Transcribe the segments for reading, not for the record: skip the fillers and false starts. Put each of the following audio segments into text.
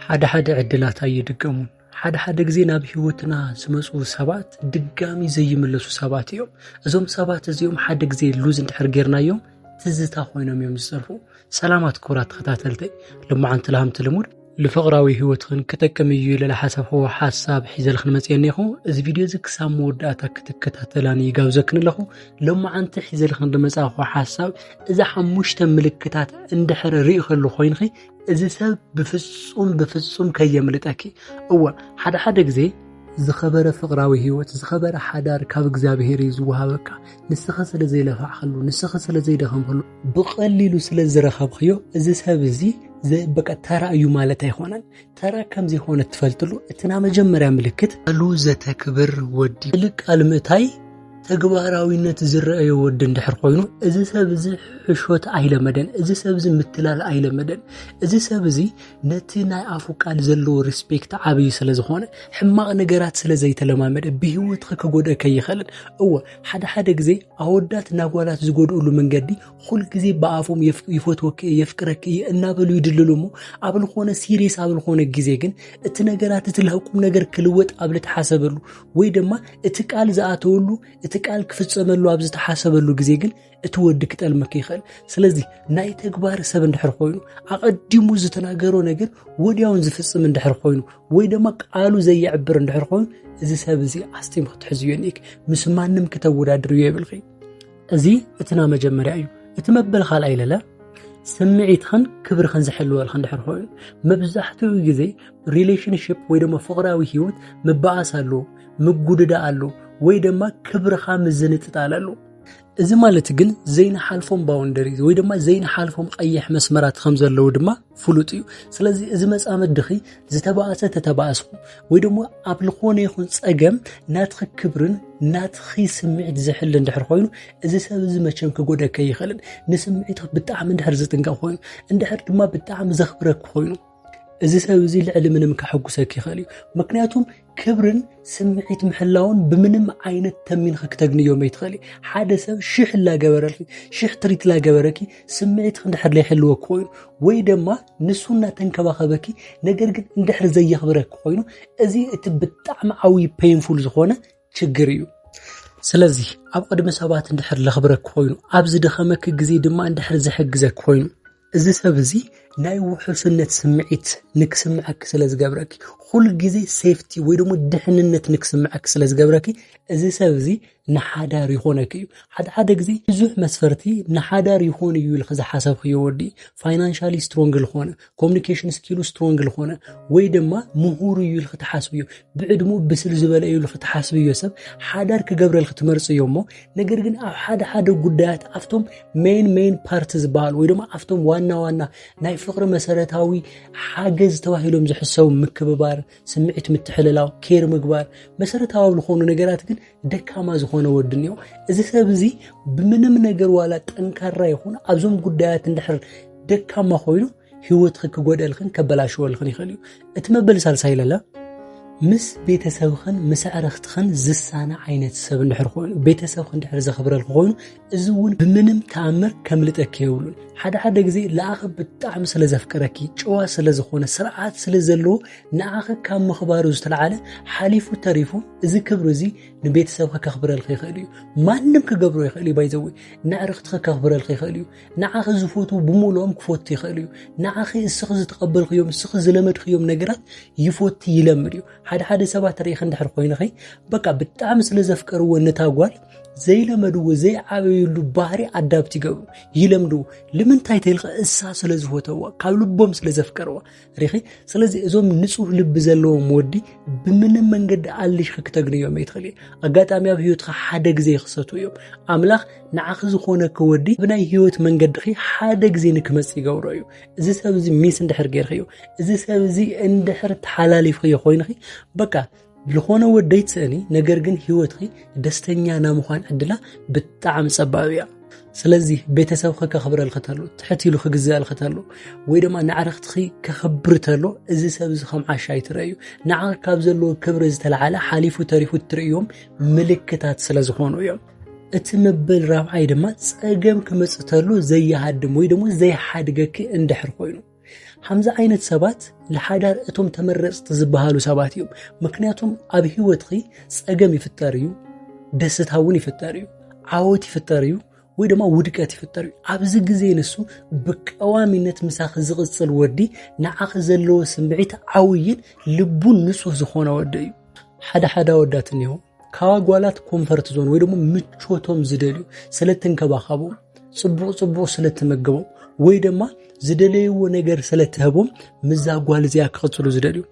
ሓደ ዕድላት ኣይድገሙን ሓደ ግዜ ናብ ህይወትና ዝመጹ ሰባት ድጋሚ ዘይምለሱ ሰባት እዮም እዞም ሰባት እዚኦም ሓደ ግዜ ሉዝ እንድሕር ጌርናዮም ትዝታ ኮይኖም እዮም ዝጸርፉ ሰላማት ኩራት ተኸታተልተይ ለማዓንቲ ለሃምቲ ልሙድ ለፍቅራዊ ህይወትክን ከጠቅም እዩ ኢለ ለሐሰብዎ ሐሳብ ሒዘልክን መጽየኔኹ እዚ ቪድዮ ዝክሳብ መወዳእታ ክትከታተላኒ ይጋብዘክን ለኹ ለማዓንቲ ሒዘልክን ለመጻኹ ሐሳብ እዛ ሓሙሽተ ምልክታት እንድሕር ሪእኸሉ ኮይንኺ እዚ ሰብ በፍጹም ከየምልጠኪ እወ ሓደ ግዜ ዝኸበረ ፍቅራዊ ህይወት ዝኸበረ ሓዳር ካብ እግዚአብሔር ይዝወሃበካ ንስኸ ስለ ዘይለፋዕኸሉ ንስኸ ስለ ዘይደኸምኸሉ ብቐሊሉ ስለ ዝረኸብኽዮ እዚ ሰብ እዚ በቃ ተራ እዩ ማለት አይሆነን ተራ ከም ዘይሆነ ትፈልጥሉ እትና መጀመሪያ ምልክት አሉ ዘተክብር ወዲ ልቅ አልምታይ ተግባራዊነት ዝረአዮ ወድ እንድሕር ኮይኑ እዚ ሰብ እዚ ሕሾት አይለመደን እዚ ሰብ እዚ ምትላል አይለመደን እዚ ሰብ እዚ ነቲ ናይ አፉ ቃል ዘሎ ሪስፔክት ዓብይ ስለ ዝኾነ ሕማቅ ነገራት ስለ ዘይተለማመደ ብህይወትך ከጎደከ ይኸልን እወ ሓደ ግዜ አወዳት ናጓላት ዝጎድኡሉ መንገዲ ሁሉ ግዜ በአፎም ይፎትወክ ይፍቅረክ እናበሉ ይድልሉሙ አብልኾነ ሲሪየስ አብልኾነ ግዜ ግን እቲ ነገራት ትልህቁም ነገር ክልወጥ አብል ተሐሰበሉ ወይ ድማ እቲ ቃል ዘአተወሉ እቲ ቃል ክፍጸመሉ አብዝ ተሐሰበሉ ግዜ ግን እቲ ወድ ክጠልመክ ይኸል ስለዚህ ናይ ተግባር ሰብ እንድሕር ኮይኑ አቀዲሙ ዝተናገሮ ነገር ወዲያውን ዝፍጽም እንድሕር ኮይኑ ወይ ድማ ቃሉ ዘይዕብር እንድሕር ኮይኑ እዚ ሰብ እዚ አስቲም ክትሕዝዮ ኒክ ምስ ማንም ከተወዳድር ይብልኺ እዚ እትና መጀመሪያ እዩ እቲ መበል ኻልኣይ ለለ ስምዒትኽን ክብርኽን ዝሕልወልኽን እንድሕር ኮይኑ መብዛሕትኡ ግዜ ሪሌሽንሺፕ ወይ ድማ ፍቅራዊ ህይወት መባኣስ አሎ ምጉድዳ አሎ ወይ ድማ ክብርኻ ምዝንጥጣል አሎ እዚ ማለት ግን ዘይና ሓልፎም ባውንደሪ ወይ ድማ ዘይና ሓልፎም ቀይሕ መስመራት ከም ዘለው ድማ ፍሉጥ እዩ ስለዚ እዚ መጻመት ድኺ ዝተባኣሰ ተተባኣስኹ ወይ ድማ ኣብ ልኾነ ይኹን ጸገም ናትኺ ክብርን ናትኺ ስምዒት ዝሕል እንድሕር ኮይኑ እዚ ሰብ እዚ መቸም ክጎደከ ይኸልን ንስምዒትኽ ብጣዕሚ እንድሕር ዝጥንቀቕ ኮይኑ እንድሕር ድማ ብጣዕሚ ዘኽብረክ ኮይኑ እዚ ሰብ እዚ ልዕሊ ምንም ከሐጉሰክ ይኸል እዩ ምክንያቱም ክብርን ስምዒት ምሕላውን ብምንም ዓይነት ተሚንኸ ክተግንዮም ይትኸል ሓደ ሰብ ሽሕ ላገበረልኪ ሽሕ ትሪት ላገበረኪ ስምዒት እንድሕር ለይሕልወክ ኮይኑ ወይ ድማ ንሱና ተንከባኸበኪ ነገር ግን እንድሕር ዘየኽብረክ ኮይኑ እዚ እቲ ብጣዕሚ ዓብይ ፔንፉል ዝኾነ ችግር እዩ ስለዚ ኣብ ቅድመ ሰባት እንድሕር ለኽብረክ ኮይኑ ኣብ ዝደኸመክ ግዜ ድማ እንድሕር ዝሕግዘክ ኮይኑ እዚ ሰብ እዚ ናይ ውሕስነት ስምዒት ንክስምዓክ ስለ ዝገብረኪ ሁሉ ግዜ ሴፍቲ ወይ ደግሞ ድሕንነት ንክስምዓክ ስለ ዝገብረኪ እዚ ሰብ እዚ ንሓዳር ይኾነክ እዩ ሓደ ግዜ ብዙሕ መስፈርቲ ንሓዳር ይኾን እዩ ኢልክ ዝሓሰብክዮ ወዲ ፋይናንሻሊ ስትሮንግ ልኾነ ኮሙኒኬሽን ስኪሉ ስትሮንግ ልኾነ ወይ ድማ ምሁር እዩ ኢልክ ትሓስብዮ ብዕድሙ ብስል ዝበለ እዩ ኢልክ ትሓስብዮ ሰብ ሓዳር ክገብረልክ ትመርጽዮ እሞ ነገር ግን ኣብ ሓደ ጉዳያት ኣፍቶም ሜን ፓርት ዝበሃል ወይ ድማ ኣፍቶም ዋና ናይ ፍቅሪ መሰረታዊ ሓገዝ ተባሂሎም ዝሕሰቡ ምክብባር ስምዒት ምትሕልላው ኬር ምግባር መሰረታዊ ዝኾኑ ነገራት ግን ደካማ ዝኾነ ወድንዮ እዚ ሰብ እዚ ብምንም ነገር ዋላ ጠንካራ ይኹን ኣብዞም ጉዳያት እንድሕር ደካማ ኮይኑ ህይወትክ ክጎደልክን ከበላሽወልክን ይኽእል እዩ እቲ መበል ሳልሳይ ለለ ምስ ቤተሰብኽን ምስ ኣዕርኽትኽን ዝሳነ ዓይነት ሰብ እንድሕር ኮይኑ ቤተሰብኽን እንድሕር ዘኽብረልክ ኮይኑ እዚ እውን ብምንም ተኣምር ከምልጠክ የብሉን ሓደ ግዜ ለኣኸ ብጣዕሚ ስለ ዘፍቀረኪ ጨዋ ስለ ዝኾነ ስርዓት ስለ ዘለዎ ንኣኸ ካብ ምኽባሩ ዝተለዓለ ሓሊፉ ተሪፉ እዚ ክብሪ እዚ ንቤተሰብኻ ከኽብረልክ ይኽእል እዩ ማንም ክገብሮ ይኽእል እዩ ባይዘዊ ንኣዕርኽትኻ ከኽብረልክ ይኽእል እዩ ንኣኸ ዝፈቱ ብምሉኦም ክፈቱ ይኽእል እዩ ንኣኸ እስኺ ዝተቐበልክዮም እስኺ ዝለመድክዮም ነገራት ይፈቱ ይለምድ እዩ ሓደ ሰባት ሪኢኽ እንድሕር ኮይንኺ በቃ ብጣዕሚ ስለ ዘፍቀርዎ ነታጓል ዘይለመድዎ ዘይዓበይሉ ባህሪ ኣዳፕት ይገብሩ ይለምዱ ንምንታይ ተልኸ እሳ ስለ ዝፈተዋ ካብ ልቦም ስለ ዘፍቀርዋ ሪኺ ስለዚ እዞም ንጹህ ልብ ዘለዎም ወዲ ብምንም መንገዲ ኣልሽ ክትግንዮም ይትኽእል ኣጋጣሚ ኣብ ህይወትካ ሓደ ግዜ ይኽሰቱ እዮም ኣምላኽ ንዓኺ ዝኾነ ከወዲ ብናይ ህይወት መንገድኺ ሓደ ግዜ ንክመጽ ይገብሮ እዩ እዚ ሰብ እዚ ሚስ እንድሕር ጌርኺዮ እዚ ሰብ እዚ እንድሕር ተሓላሊፍኺዮ ኮይንኺ በቃ ብልኾነ ወደይ ትስእኒ ነገር ግን ህይወትኺ ደስተኛ ናምዃን ዕድላ ብጣዕሚ ጸባብ እያ ስለዚ ቤተሰብኺ ከኽብረልክ ተሎ ትሕት ኢሉ ክግዝአልክ ተሎ ወይ ድማ ንዕርኽትኺ ከኽብር ተሎ እዚ ሰብ እዚ ከም ዓሻይ ትረአዩ ንዓኺ ካብ ዘለዎ ክብሪ ዝተለዓለ ሓሊፉ ተሪፉ ትርእዮም ምልክታት ስለ ዝኾኑ እዮም እቲ መበል ራብዓይ ድማ ጸገም ክመጽእ ተሎ ዘይሃድም ወይ ድማ ዘይሓድገኪ እንድሕር ኮይኑ حمزة عينت سبات لحدار اتم تمرس تزبهالو سباتيوم مكنياتهم اب هيوتخي صقم يفتريو دستاون يفتريو عاوت يفتريو ወይ ደማ ውድቀት ይፈጠሩ ኣብዚ ግዜ ነሱ በቀዋሚነት ምሳኽ ዝቕጽል ወዲ ንዓኽ ዘለዎ ስምዒት ዓውይን ልቡን ንጹህ ዝኾነ ወዲ እዩ ሓደ ወዳትን ይሁ ካዋጓላት ኮምፈርት ዞን ወይ ደሞ ምቾቶም ዝደልዩ ስለተንከባኸቡ ጽቡቕ ስለተመገቡ ወይ ደማ ዝደለይዎ ነገር ስለተህቦም ምዛጓል እዚያ ክቕጽሉ ዝደልዩ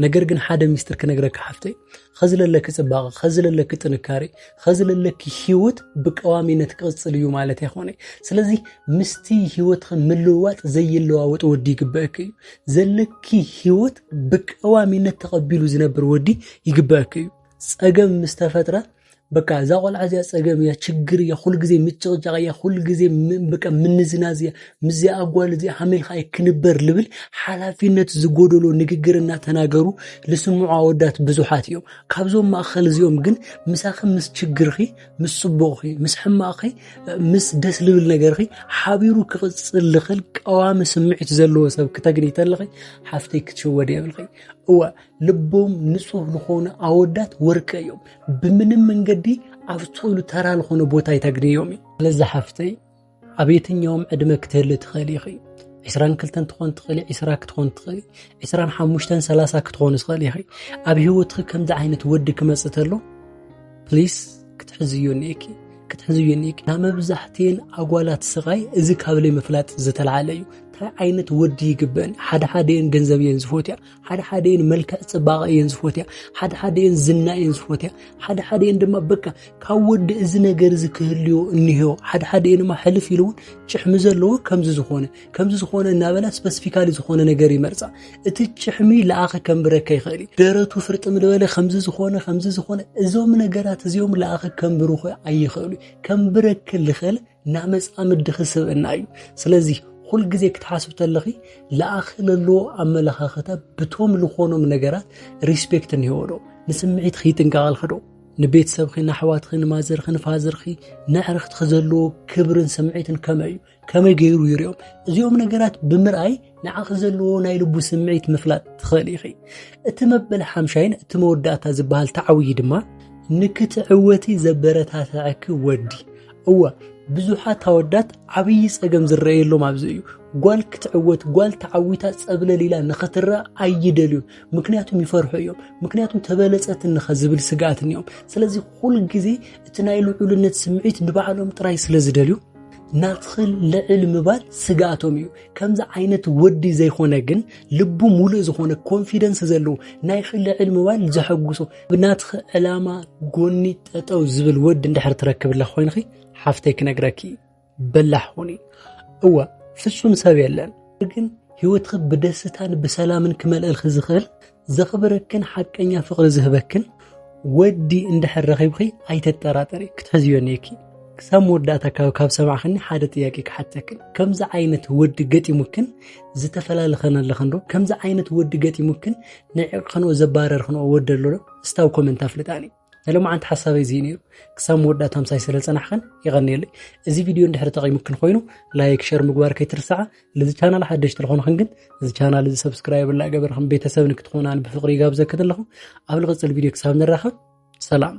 ነገር ግን ሓደ ሚስጥር ከነግረካ ሓፍተይ خزللك ጽባቕ خزللك ጥንካሬ خزللك ህይወት በቀዋሚነት ቅጽል እዩ ማለት ይኾነይ ስለዚ ምስቲ ህይወት ምልዋጥ ዘይለዋወጥ ወዲ ይግበአክ ዘለኪ ህይወት በቀዋሚነት ተቀቢሉ ዝነብር ወዲ ይግበአክ ጸገም ምስተፈጥራ በቃ ዛቆል አዚያ ጸገም ያ ችግር ያ ሁሉ ጊዜ ምጭቅጫቅ ያ ሁሉ ጊዜ በቃ ምንዝናዝያ ምዚያ አጓል እዚ ሐሚል ኻይ ክንበር ልብል ሐላፊነት ዝጎደሎ ንግግርና ተናገሩ ለስሙዓ ወዳት ብዙሓት እዮም ካብዞም ማእኸል እዚኦም ግን ምሳኺ ምስ ችግርኺ ምስ ጽቡቕኺ ምስ ሕማኺ ምስ ደስ ልብል ነገርኺ ሓቢሩ ክቅጽል ልኽል ቀዋሚ ስምዒት ዘለዎ ሰብ ከተግኒተልኺ ሓፍተይ ክትሽወድ የብልኺ እዋ ልቦም ንጹህ ዝኾነ አወዳት ወርቀ እዮም ብምንም መንገዲ አብቶሉ ተራ ለሆነ ቦታ ይተግኒዮም ለዛ ሓፍተይ አብየትኛውም ዕድመ ክትህል ትኽእል ይኺ 22 ትኾን ትኽእል 20 ክትኾን ትኽእል 25 30 ክትኾን ትኽእል ይኺ ኣብ ህይወትክ ከምዛ ዓይነት ወዲ ክመጽተሎ ፕሊስ ክትሕዝዩኒኪ ናመብዛሕቲን አጓላት ስቃይ እዚ ካብለይ መፍላጥ ዝተልዓለ እዩ ታይ ዓይነት ወዲ ይግበን ሓደ ገንዘብ የንዝፎትያ ሓደ መልክዕ ጽባቐ የንዝፎትያ ሓደ ዝናይ የንዝፎትያ ሓደ ድማ በቃ ካብ ወዲ እዚ ነገር እዚ ክህልዮ እንሂዮ ሓደ ድማ ሕልፍ ኢሉን ጭሕሚ ዘለዎ ከምዚ ዝኾነ እናበላ ስፔሲፊካሊ ዝኾነ ነገር ይመርጻ እቲ ጭሕሚ ለኣኸ ከምብረከ ይኽእል ደረቱ ፍርጥም ልበለ ከምዚ ዝኾነ እዞም ነገራት እዚኦም ለኣኸ ከምብሩኹ ኣይኽእሉ ከምብረከ ልኽእል ናመጻምድ ክስብና እዩ ስለዚ ሁሉ ጊዜ ክትሓስብ ተለኺ ለኣኽለሎ አመለኻኸታ ብቶም ልኾኖም ነገራት ሪስፔክት እንሂወዶ ንስምዒት ኺጥንቃቐል ኸዶ ንቤተሰብኺ ንኣሕዋትኺ ንማዘርኺ ንፋዘርኺ ንዕርኽትኺ ዘለዎ ክብርን ስምዒትን ከመይ ገይሩ ይርኦም እዚኦም ነገራት ብምርኣይ ንዓኺ ዘለዎ ናይ ልቡ ስምዒት ምፍላጥ ትኽእል ኢኺ እቲ መበል ሓምሻይን እቲ መወዳእታ ዝበሃል ተዓውይ ድማ ንክትዕወቲ ዘበረታትዐኪ ወዲ እዋ ብዙሓት አወዳት ዓብይ ጸገም ዝረአየሎም ኣብዚ እዩ ጓል ክትዕወት ጓል ተዓዊታ ጸብለሊላ ንኸትራ ኣይደልዩ ምክንያቱም ይፈርሑ እዮም ምክንያቱም ተበለጸት ንኸዝብል ስጋኣትን እዮም ስለዚ ሁሉ ጊዜ እቲ ናይ ልዑልነት ስምዒት ንባዕሎም ጥራይ ስለዝደልዩ ናትኽል ልዕል ምባል ስጋኣቶም እዩ ከምዛ ዓይነት ወዲ ዘይኾነ ግን ልቡ ሙሉእ ዝኾነ ኮንፊደንስ ዘለዎ ናይ ልዕል ምባል ዘሐጉሶ ብናትኽ ዕላማ ጎኒ ጠጠው ዝብል ወዲ እንድሕር ትረክብላ ኮይንኺ ሓፍተይ ክነግረኪ በላሕ ሁኒ እዋ ፍጹም ሰብ የለን ግን ህይወትክ ብደስታን ብሰላምን ክመልአልክ ዝኽእል ዘኽብረክን ሓቀኛ ፍቕሪ ዝህበክን ወዲ እንድሕር ረኺብኺ ኣይተጠራጠሪ ክትሕዝዮኒኪ ክሳብ ወዳእታ ካብ ሰማዕኽኒ ሓደ ጥያቄ ክሓተክን ከምዛ ዓይነት ወዲ ገጢሙክን ዝተፈላለኸነለኸንዶ ከምዛ ዓይነት ወዲ ገጢሙክን ንዕቕኸኖ ዘባረርኽኖ ወደሎ እስታው ኮሜንት አፍልጣኒ لما عند حسابي زينير كسام ودا تمساي سلل صنحخن يغنيلي እዚ ቪዲዮ እንድሕር ተቀይሙክን ኮይኑ ላይክ ሼር ምግባር ከይትርሳዓ ለዚ ቻናል ሓደሽ ተልኾንክን ግን እዚ ቻናል እዚ ሰብስክራይብ ላ ገበርክን ቤተሰብ ንክትኾናን ብፍቅሪ ጋብዘከተለኹ ኣብ ልቕጽል ቪዲዮ ክሳብ ንራኸብ ሰላም